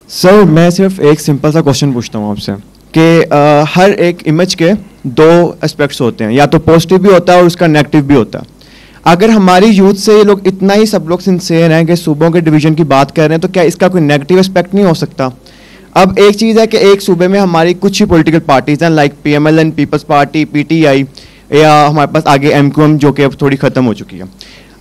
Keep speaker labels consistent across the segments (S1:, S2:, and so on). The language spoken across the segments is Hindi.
S1: सर मैं सिर्फ एक सिंपल सा क्वेश्चन पूछता हूँ आपसे कि हर एक इमेज के दो एस्पेक्ट्स होते हैं, या तो पॉजिटिव भी होता है और उसका नेगेटिव भी होता है। अगर हमारी यूथ से ये लोग इतना ही सब लोग सिंसियर हैं कि सूबों के डिवीजन की बात कर रहे हैं, तो क्या इसका कोई नेगेटिव एस्पेक्ट नहीं हो सकता? अब एक चीज़ है कि एक सूबे में हमारी कुछ ही पॉलिटिकल पार्टीज हैं, like PMLN, people's party, PTI, या हमारे पास आगे MQM जो कि अब थोड़ी ख़त्म हो चुकी है।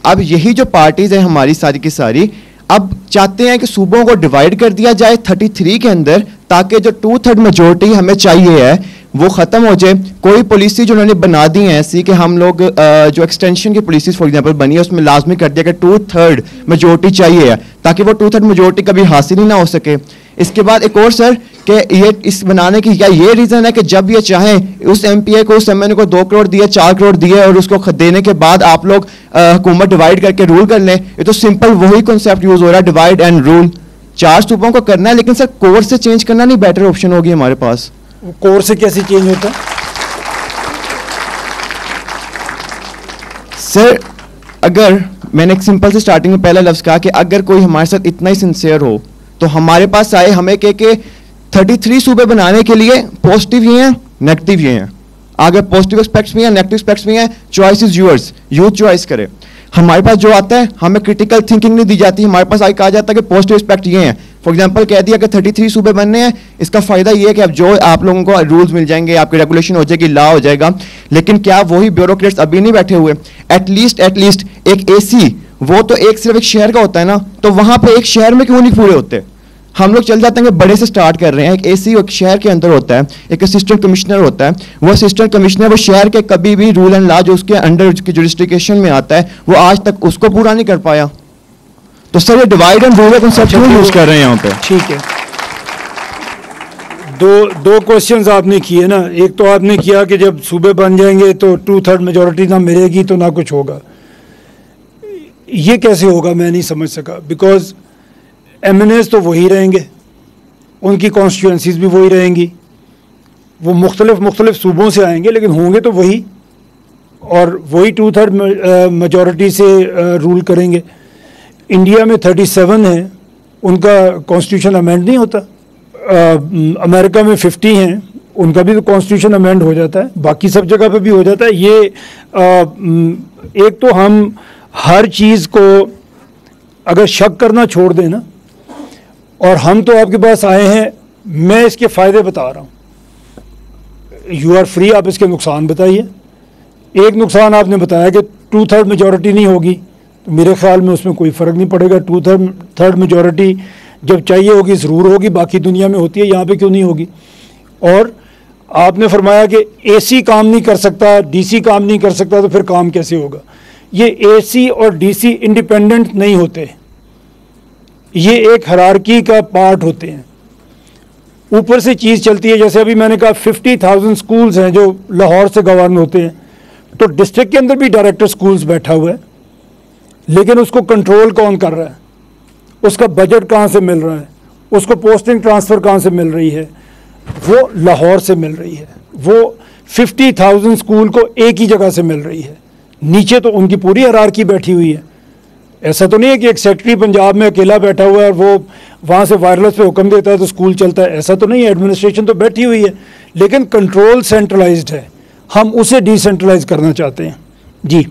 S1: अब यही जो पार्टीज़ हैं हमारी सारी की सारी अब चाहते हैं कि सूबों को डिवाइड कर दिया जाए 33 के अंदर, ताकि जो 2/3 मेजोरिटी हमें चाहिए है वो ख़त्म हो जाए। कोई पॉलिसी जो उन्होंने बना दी है ऐसी कि हम लोग जो एक्सटेंशन की पॉलिसीज फॉर एग्जांपल बनी है उसमें लाजमी कर दिया कि 2/3 मेजोरिटी चाहिए है, ताकि वो 2/3 मेजोरिटी कभी हासिल ही ना हो सके। इसके बाद एक और सर कि ये इस बनाने की क्या ये रीज़न है कि जब ये चाहें उस MPA को, उस MNA को 2 करोड़ दिए, 4 करोड़ दिए और उसको देने के बाद आप लोग हुकूमत डिवाइड करके रूल कर लें? ये तो सिंपल वही कॉन्सेप्ट यूज़ हो रहा है, डिवाइड एंड रूल। 4 सूबों को करना है, लेकिन सर कोर से चेंज करना नहीं बेटर ऑप्शन होगी हमारे पास?
S2: कोर से कैसे चेंज होता है
S1: सर? अगर मैंने एक सिंपल से स्टार्टिंग में पहला लफ्ज़ कहा कि अगर कोई हमारे साथ इतना ही सिंसियर हो तो हमारे पास आए, हमें के 33 सूबे बनाने के लिए पॉजिटिव ये हैं, नेगेटिव ये हैं। आगे पॉजिटिव एस्पेक्ट्स भी हैं, नेगेटिव एस्पेक्ट्स भी हैं, choice is yours, youth choice करे। हमारे पास जो आता है हमें क्रिटिकल थिंकिंग नहीं दी जाती। हमारे पास आगे कहा जाता है कि पॉजिटिव एस्पेक्ट ये हैं, फॉर एग्जांपल कह दिया कि 33 सूबे बनने हैं, इसका फ़ायदा ये है कि अब जो आप लोगों को रूल्स मिल जाएंगे, आपकी रेगुलेशन हो जाएगी, लॉ हो जाएगा। लेकिन क्या वही ब्यूरोक्रेट्स अभी नहीं बैठे हुए? एटलीस्ट एक AC वो तो एक सिर्फ एक शहर का होता है ना, तो वहाँ पे एक शहर में क्यों नहीं पूरे होते? हम लोग चल जाते हैं कि बड़े से स्टार्ट कर रहे हैं। एक AC एक शहर के अंदर होता है, एक असिस्टेंट कमिश्नर होता है। वो असिस्टेंट कमिश्नर वो शहर के कभी भी रूल एंड लॉ जो उसके अंडर उसकी जुरिस्डिक्शन में आता है वो आज तक उसको पूरा नहीं कर पाया। तो सर ये डिवाइड एंड रूल कॉन्सेप्ट क्यों यूज कर रहे हैं यहाँ पे?
S2: ठीक है, दो क्वेश्चंस आपने किए ना। एक तो आपने किया कि जब सूबे बन जाएंगे तो 2/3 मेजोरिटी ना मिलेगी तो ना कुछ होगा। ये कैसे होगा मैं नहीं समझ सका, बिकॉज MNAs तो वही रहेंगे, उनकी कॉन्स्टिट्यूंसीज भी वही रहेंगी, वो मुख्तलिफ सूबों से आएंगे लेकिन होंगे तो वही, और वही 2/3 मेजोरिटी से रूल करेंगे। इंडिया में 37 हैं, उनका कॉन्स्टिट्यूशन अमेंड नहीं होता। अमेरिका में 50 हैं, उनका भी तो कॉन्स्टिट्यूशन अमेंड हो जाता है, बाकी सब जगह पे भी हो जाता है। ये एक तो हम हर चीज़ को अगर शक करना छोड़ दें ना, और हम तो आपके पास आए हैं, मैं इसके फ़ायदे बता रहा हूँ, यू आर फ्री, आप इसके नुकसान बताइए। एक नुकसान आपने बताया कि 2/3 मेजोरिटी नहीं होगी, तो मेरे ख्याल में उसमें कोई फ़र्क नहीं पड़ेगा। 2/3 मेजोरिटी जब चाहिए होगी ज़रूर होगी, बाकी दुनिया में होती है, यहाँ पे क्यों नहीं होगी? और आपने फरमाया कि AC काम नहीं कर सकता, DC काम नहीं कर सकता, तो फिर काम कैसे होगा? ये AC और DC इंडिपेंडेंट नहीं होते, ये एक हायरार्की का पार्ट होते हैं। ऊपर से चीज़ चलती है, जैसे अभी मैंने कहा 50,000 स्कूल्स हैं जो लाहौर से गवर्न होते हैं, तो डिस्ट्रिक्ट के अंदर भी डायरेक्टर स्कूल्स बैठा हुआ है, लेकिन उसको कंट्रोल कौन कर रहा है? उसका बजट कहाँ से मिल रहा है? उसको पोस्टिंग ट्रांसफ़र कहाँ से मिल रही है? वो लाहौर से मिल रही है। वो 50,000 स्कूल को एक ही जगह से मिल रही है। नीचे तो उनकी पूरी हायरार्की बैठी हुई है। ऐसा तो नहीं है कि एक सेक्रेटरी पंजाब में अकेला बैठा हुआ है और वो वहाँ से वायरलेस पे हुक्म देता है तो स्कूल चलता है, ऐसा तो नहीं है। एडमिनिस्ट्रेशन तो बैठी हुई है, लेकिन कंट्रोल सेंट्रलाइज्ड है। हम उसे डिसेंट्रलाइज करना चाहते हैं। जी।